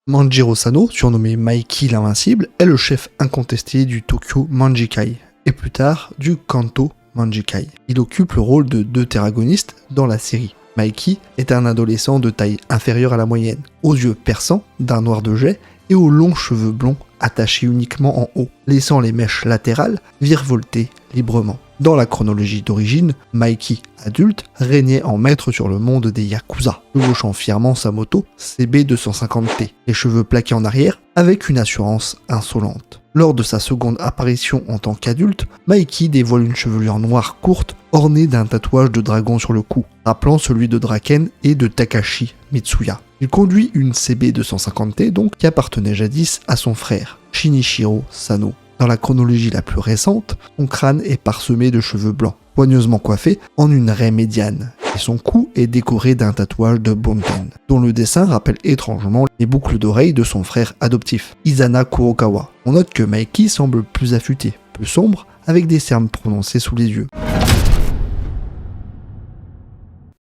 Manjiro Sano, surnommé Mikey l'Invincible, est le chef incontesté du Tokyo Manjikai, et plus tard du Kanto Manjikai. Il occupe le rôle de deux terragonistes dans la série. Mikey est un adolescent de taille inférieure à la moyenne, aux yeux perçants, d'un noir de jet, et aux longs cheveux blonds attachés uniquement en haut, laissant les mèches latérales virevolter librement. Dans la chronologie d'origine, Mikey, adulte, régnait en maître sur le monde des Yakuza, chevauchant fièrement sa moto CB250T, les cheveux plaqués en arrière, avec une assurance insolente. Lors de sa seconde apparition en tant qu'adulte, Mikey dévoile une chevelure noire courte ornée d'un tatouage de dragon sur le cou, rappelant celui de Draken et de Takashi Mitsuya. Il conduit une CB250T donc qui appartenait jadis à son frère, Shinichiro Sano. Dans la chronologie la plus récente, son crâne est parsemé de cheveux blancs, poigneusement coiffés en une raie médiane, et son cou est décoré d'un tatouage de Bonten, dont le dessin rappelle étrangement les boucles d'oreilles de son frère adoptif, Izana Kurokawa. On note que Mikey semble plus affûté, plus sombre, avec des cernes prononcées sous les yeux.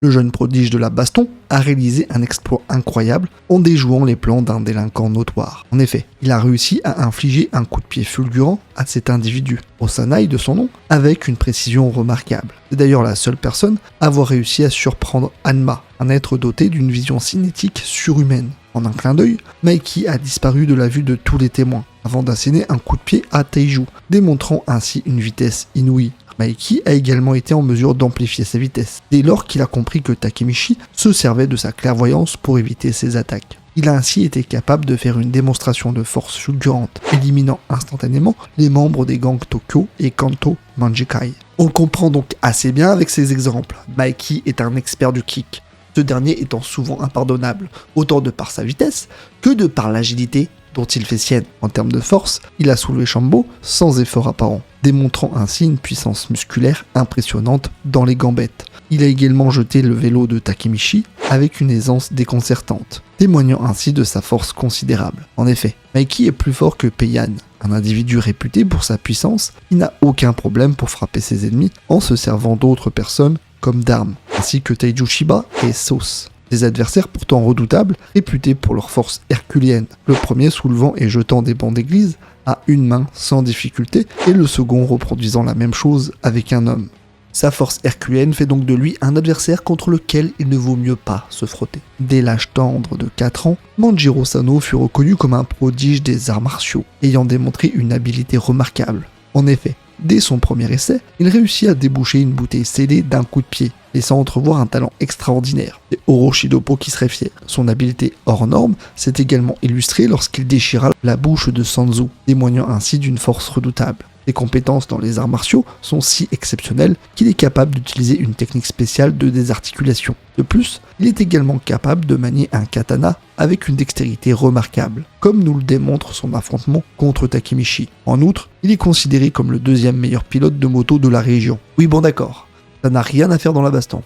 Le jeune prodige de la baston a réalisé un exploit incroyable en déjouant les plans d'un délinquant notoire. En effet, il a réussi à infliger un coup de pied fulgurant à cet individu, Osanai de son nom, avec une précision remarquable. C'est d'ailleurs la seule personne à avoir réussi à surprendre Hanma, un être doté d'une vision cinétique surhumaine. En un clin d'œil, Mikey a disparu de la vue de tous les témoins, avant d'asséner un coup de pied à Taiju, démontrant ainsi une vitesse inouïe. Mikey a également été en mesure d'amplifier sa vitesse, dès lors qu'il a compris que Takemichi se servait de sa clairvoyance pour éviter ses attaques. Il a ainsi été capable de faire une démonstration de force fulgurante, éliminant instantanément les membres des gangs Tokyo et Kanto Manjikai. On le comprend donc assez bien avec ces exemples. Mikey est un expert du kick, ce dernier étant souvent impardonnable, autant de par sa vitesse que de par l'agilité dont il fait sienne. En termes de force, il a soulevé Shambo sans effort apparent, démontrant ainsi une puissance musculaire impressionnante dans les gambettes. Il a également jeté le vélo de Takemichi avec une aisance déconcertante, témoignant ainsi de sa force considérable. En effet, Mikey est plus fort que Peian, un individu réputé pour sa puissance qui n'a aucun problème pour frapper ses ennemis en se servant d'autres personnes comme d'armes, ainsi que Taiju Shiba et Sauce. Des adversaires pourtant redoutables, réputés pour leur force herculéenne, le premier soulevant et jetant des bancs d'église à une main sans difficulté, et le second reproduisant la même chose avec un homme. Sa force herculéenne fait donc de lui un adversaire contre lequel il ne vaut mieux pas se frotter. Dès l'âge tendre de 4 ans, Manjiro Sano fut reconnu comme un prodige des arts martiaux, ayant démontré une habileté remarquable. En effet, dès son premier essai, il réussit à déboucher une bouteille scellée d'un coup de pied, laissant entrevoir un talent extraordinaire. C'est Orochidopo qui serait fier. Son habileté hors norme s'est également illustrée lorsqu'il déchira la bouche de Sanzu, témoignant ainsi d'une force redoutable. Ses compétences dans les arts martiaux sont si exceptionnelles qu'il est capable d'utiliser une technique spéciale de désarticulation. De plus, il est également capable de manier un katana avec une dextérité remarquable, comme nous le démontre son affrontement contre Takemichi. En outre, il est considéré comme le deuxième meilleur pilote de moto de la région. Oui bon d'accord, ça n'a rien à faire dans la baston.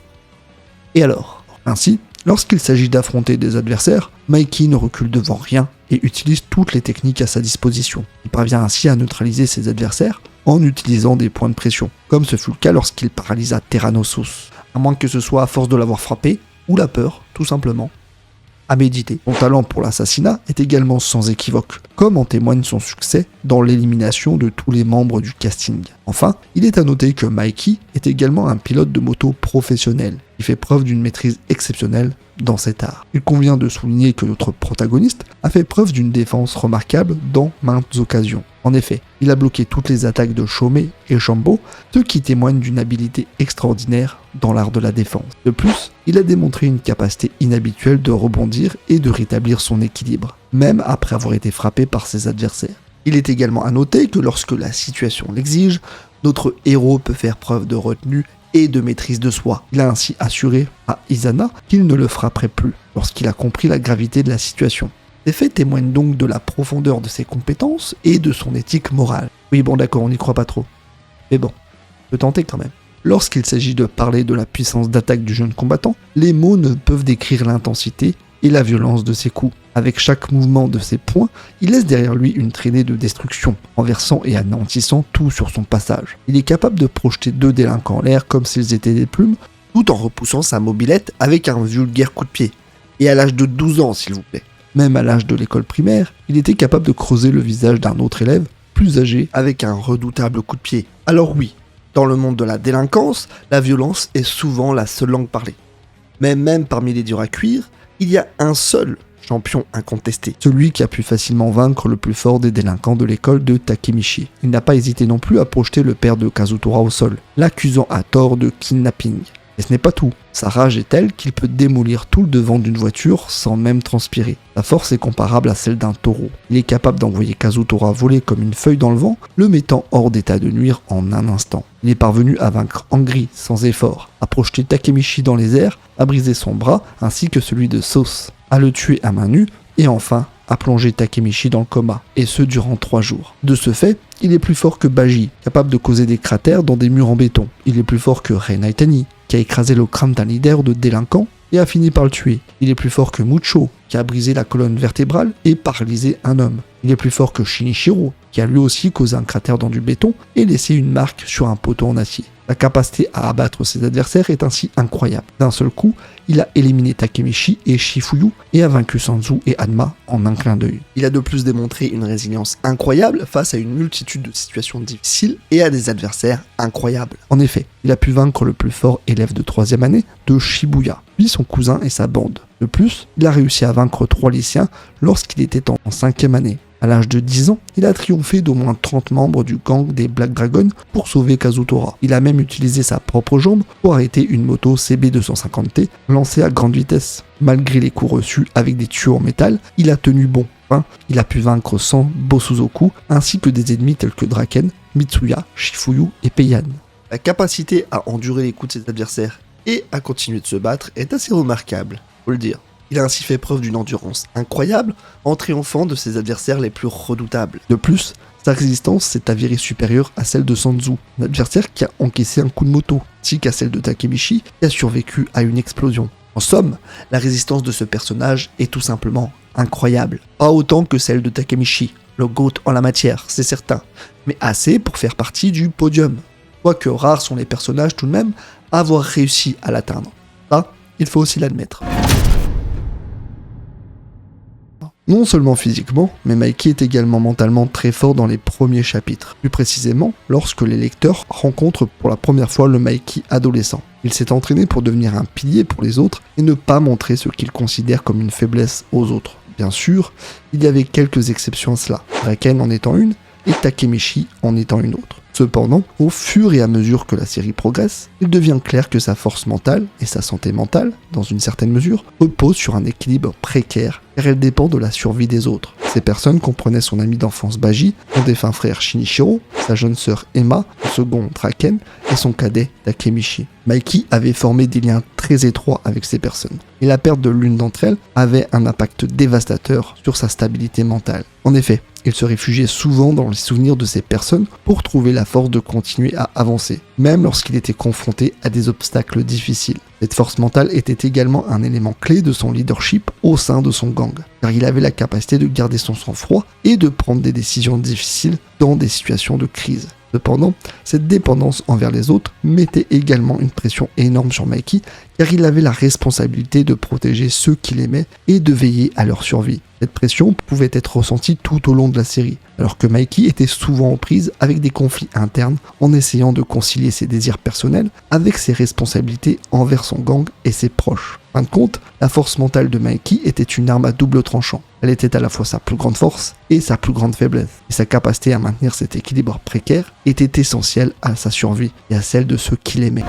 Et alors ? Ainsi, lorsqu'il s'agit d'affronter des adversaires, Mikey ne recule devant rien et utilise toutes les techniques à sa disposition. Il parvient ainsi à neutraliser ses adversaires en utilisant des points de pression, comme ce fut le cas lorsqu'il paralysa Tyrannosaurus, à moins que ce soit à force de l'avoir frappé, ou la peur, tout simplement. À méditer. Son talent pour l'assassinat est également sans équivoque, comme en témoigne son succès dans l'élimination de tous les membres du casting. Enfin, il est à noter que Mikey est également un pilote de moto professionnel. Il fait preuve d'une maîtrise exceptionnelle dans cet art. Il convient de souligner que notre protagoniste a fait preuve d'une défense remarquable dans maintes occasions. En effet, il a bloqué toutes les attaques de Chomé et Shambo, ce qui témoigne d'une habileté extraordinaire dans l'art de la défense. De plus, il a démontré une capacité inhabituelle de rebondir et de rétablir son équilibre, même après avoir été frappé par ses adversaires. Il est également à noter que lorsque la situation l'exige, notre héros peut faire preuve de retenue et de maîtrise de soi. Il a ainsi assuré à Izana qu'il ne le frapperait plus lorsqu'il a compris la gravité de la situation. Ces faits témoignent donc de la profondeur de ses compétences et de son éthique morale. Oui bon d'accord, on n'y croit pas trop. Mais bon, on peut tenter quand même. Lorsqu'il s'agit de parler de la puissance d'attaque du jeune combattant, les mots ne peuvent décrire l'intensité et la violence de ses coups. Avec chaque mouvement de ses poings, il laisse derrière lui une traînée de destruction, renversant et anéantissant tout sur son passage. Il est capable de projeter deux délinquants en l'air comme s'ils étaient des plumes, tout en repoussant sa mobilette avec un vulgaire coup de pied. Et à l'âge de 12 ans, s'il vous plaît. Même à l'âge de l'école primaire, il était capable de creuser le visage d'un autre élève, plus âgé, avec un redoutable coup de pied. Alors oui, dans le monde de la délinquance, la violence est souvent la seule langue parlée. Mais même parmi les durs à cuire, il y a un seul champion incontesté. Celui qui a pu facilement vaincre le plus fort des délinquants de l'école de Takemichi. Il n'a pas hésité non plus à projeter le père de Kazutora au sol, l'accusant à tort de kidnapping. Et ce n'est pas tout. Sa rage est telle qu'il peut démolir tout le devant d'une voiture sans même transpirer. Sa force est comparable à celle d'un taureau. Il est capable d'envoyer Kazutora voler comme une feuille dans le vent, le mettant hors d'état de nuire en un instant. Il est parvenu à vaincre Angry sans effort, à projeter Takemichi dans les airs, à briser son bras ainsi que celui de Sauce, à le tuer à main nue et enfin à plonger Takemichi dans le coma, et ce durant 3 jours. De ce fait, il est plus fort que Baji, capable de causer des cratères dans des murs en béton. Il est plus fort que Rei Naitani, qui a écrasé le crâne d'un leader de délinquants et a fini par le tuer. Il est plus fort que Mucho, qui a brisé la colonne vertébrale et paralysé un homme. Il est plus fort que Shinichiro, qui a lui aussi causé un cratère dans du béton et laissé une marque sur un poteau en acier. La capacité à abattre ses adversaires est ainsi incroyable. D'un seul coup, il a éliminé Takemichi et Shifuyu et a vaincu Sanzu et Hanma en un clin d'œil. Il a de plus démontré une résilience incroyable face à une multitude de situations difficiles et à des adversaires incroyables. En effet, il a pu vaincre le plus fort élève de 3e année de Shibuya, puis son cousin et sa bande. De plus, il a réussi à vaincre 3 lycéens lorsqu'il était en 5e année. À l'âge de 10 ans, il a triomphé d'au moins 30 membres du gang des Black Dragons pour sauver Kazutora. Il a même utilisé sa propre jambe pour arrêter une moto CB250T lancée à grande vitesse. Malgré les coups reçus avec des tuyaux en métal, il a tenu bon. Il a pu vaincre 100 Bosuzoku ainsi que des ennemis tels que Draken, Mitsuya, Shifuyu et Peian. La capacité à endurer les coups de ses adversaires et à continuer de se battre est assez remarquable, faut le dire. Il a ainsi fait preuve d'une endurance incroyable en triomphant de ses adversaires les plus redoutables. De plus, sa résistance s'est avérée supérieure à celle de Sanzu, un adversaire qui a encaissé un coup de moto, ainsi qu'à celle de Takemichi qui a survécu à une explosion. En somme, la résistance de ce personnage est tout simplement incroyable. Pas autant que celle de Takemichi, le GOAT en la matière, c'est certain, mais assez pour faire partie du podium. Quoique rares sont les personnages tout de même à avoir réussi à l'atteindre. Ça, il faut aussi l'admettre. Non seulement physiquement, mais Mikey est également mentalement très fort dans les premiers chapitres. Plus précisément, lorsque les lecteurs rencontrent pour la première fois le Mikey adolescent. Il s'est entraîné pour devenir un pilier pour les autres et ne pas montrer ce qu'il considère comme une faiblesse aux autres. Bien sûr, il y avait quelques exceptions à cela, Draken en étant une et Takemichi en étant une autre. Cependant, au fur et à mesure que la série progresse, il devient clair que sa force mentale et sa santé mentale, dans une certaine mesure, reposent sur un équilibre précaire, car elle dépend de la survie des autres. Ces personnes comprenaient son ami d'enfance Baji, son défunt frère Shinichiro, sa jeune sœur Emma, son second Draken et son cadet Takemichi. Mikey avait formé des liens très étroits avec ces personnes, et la perte de l'une d'entre elles avait un impact dévastateur sur sa stabilité mentale. En effet, il se réfugiait souvent dans les souvenirs de ces personnes pour trouver la force de continuer à avancer, même lorsqu'il était confronté à des obstacles difficiles. Cette force mentale était également un élément clé de son leadership au sein de son gang, car il avait la capacité de garder son sang-froid et de prendre des décisions difficiles dans des situations de crise. Cependant, cette dépendance envers les autres mettait également une pression énorme sur Mikey, car il avait la responsabilité de protéger ceux qu'il aimait et de veiller à leur survie. Cette pression pouvait être ressentie tout au long de la série, alors que Mikey était souvent en prise avec des conflits internes en essayant de concilier ses désirs personnels avec ses responsabilités envers son gang et ses proches. En fin de compte, la force mentale de Mikey était une arme à double tranchant. Elle était à la fois sa plus grande force et sa plus grande faiblesse, et sa capacité à maintenir cet équilibre précaire était essentielle à sa survie et à celle de ceux qu'il aimait.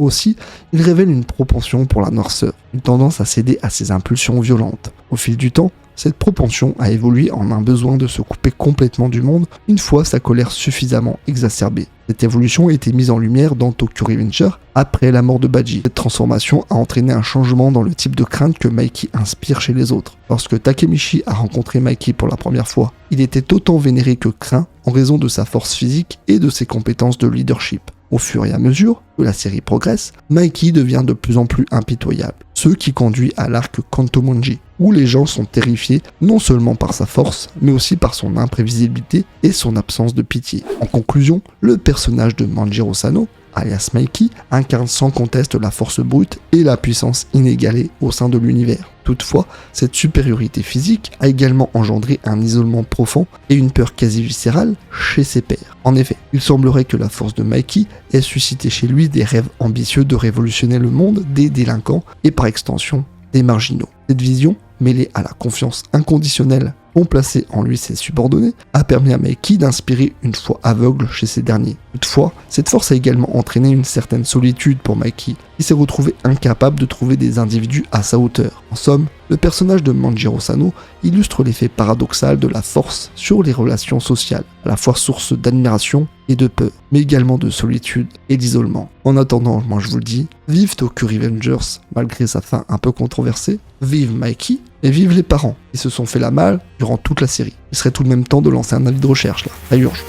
Aussi, il révèle une propension pour la noirceur, une tendance à céder à ses impulsions violentes. Au fil du temps, cette propension a évolué en un besoin de se couper complètement du monde une fois sa colère suffisamment exacerbée. Cette évolution a été mise en lumière dans Tokyo Revenger après la mort de Baji. Cette transformation a entraîné un changement dans le type de crainte que Mikey inspire chez les autres. Lorsque Takemichi a rencontré Mikey pour la première fois, il était autant vénéré que craint en raison de sa force physique et de ses compétences de leadership. Au fur et à mesure que la série progresse, Mikey devient de plus en plus impitoyable, ce qui conduit à l'arc Kantomonji, où les gens sont terrifiés non seulement par sa force, mais aussi par son imprévisibilité et son absence de pitié. En conclusion, le personnage de Manjiro Sano alias Mikey, incarne sans conteste la force brute et la puissance inégalée au sein de l'univers. Toutefois, cette supériorité physique a également engendré un isolement profond et une peur quasi viscérale chez ses pairs. En effet, il semblerait que la force de Mikey ait suscité chez lui des rêves ambitieux de révolutionner le monde des délinquants et par extension des marginaux. Cette vision, mêlée à la confiance inconditionnelle qu'ont placée en lui ses subordonnés, a permis à Mikey d'inspirer une foi aveugle chez ces derniers. Toutefois, cette force a également entraîné une certaine solitude pour Mikey, qui s'est retrouvé incapable de trouver des individus à sa hauteur. En somme, le personnage de Manjiro Sano illustre l'effet paradoxal de la force sur les relations sociales, à la fois source d'admiration et de peur, mais également de solitude et d'isolement. En attendant, moi je vous le dis, vive Tokyo Revengers, malgré sa fin un peu controversée, vive Mikey, et vive les parents qui se sont fait la malle durant toute la série. Il serait tout de même temps de lancer un avis de recherche là, ça urge.